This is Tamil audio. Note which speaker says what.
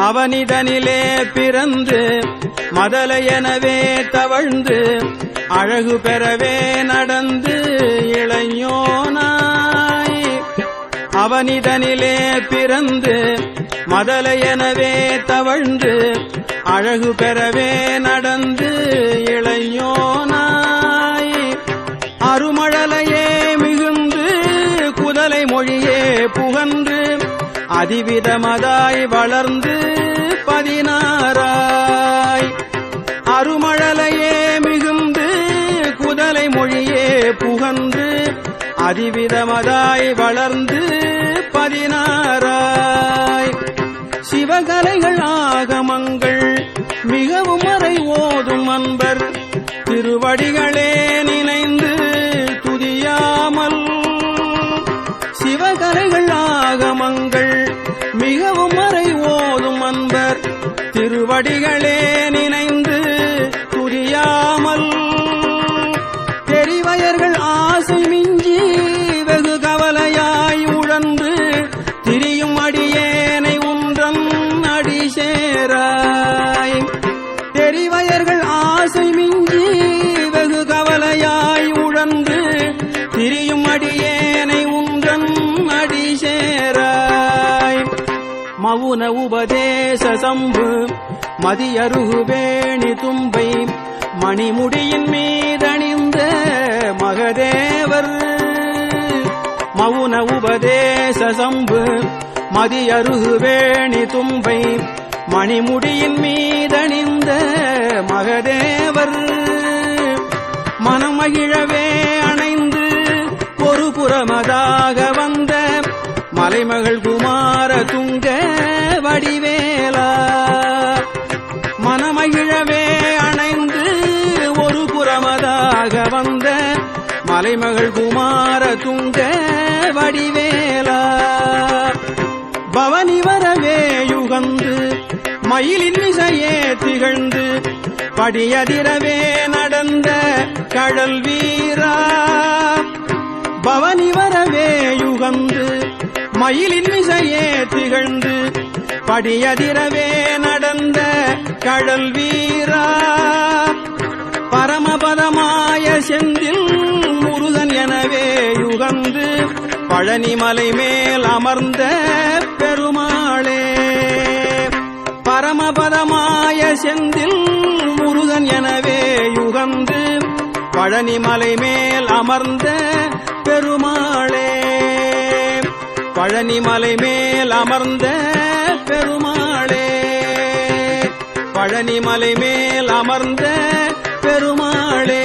Speaker 1: அவனிடனிலே பிறந்து மதலையெனவே தவழ்ந்து அழகு பெறவே நடந்து இளைஞனாய். அவனிடனிலே பிறந்து மதலையெனவே தவழ்ந்து அழகு பெறவே நடந்து இளைஞனாய். அருமழலையே மிகுந்து குதலை மொழியே புகன்று அதிவிதமதாய் வளர்ந்து 16 அருமழலையே மிகுந்து குதலை மொழியே புகன்று அதிவிதமதாய் வளர்ந்து 16 சிவகலைகள் ஆகமங்கள் மிகவும் வரை ஓதும் அன்பர் திருவடிகளே நினைந்து துதியாமல். சிவகலைகள் ஆகமங்கள் மிகவும் வரை ஓதும் அன்பர் திருவடிகளே நினைந்து துதியாமல். தெரிவயர்கள் ஆசை மிஞ்சி வெகு கவலையாய் உழன்று திரியும் அடியேனை உன்றன் அடி சேராய். தெரிவயர்கள் ஆசை மிஞ்சி வெகு கவலையாய் உழன்று திரியும் அடியேனை உன்றன் அடி சேராய். மவுன உபதேச சம்பு மதியருகு வேணி தும்பை மணிமுடியின் மீதணிந்த மகதேவர். மவுன உபதேச சம்பு மதியருகு வேணி தும்பை மணிமுடியின் மீதணிந்த மகதேவர். மனமகிழவே அணைந்து ஒரு புறமதாக வந்த மலைமகள் குமார துங்க வடிவேலா. மனமகிழவே அணைந்து ஒரு புறமதாக வந்த மலைமகள் குமார துங்க வடிவேலா. பவனி வரவே யுகந்து மயிலின் இசையே திகழ்ந்து படியதிரவே நடந்த கடல் வீரா. பவனி வரவே யுகந்து மயிலின் இசையே திகழ்ந்து படியதிரவே நடந்த கடல் வீரா. பரமபதமாய செந்தில் முருகன் எனவே யுகந்து பழனிமலை மேல் அமர்ந்த பெருமாளே. பரமபதமாய செந்தில் முருகன் எனவே யுகந்து பழனிமலை மேல் அமர்ந்த பெருமாளே. பழனிமலை மேல் அமர்ந்த பெருமாளே. பழனிமலை மேல் அமர்ந்த பெருமாளே.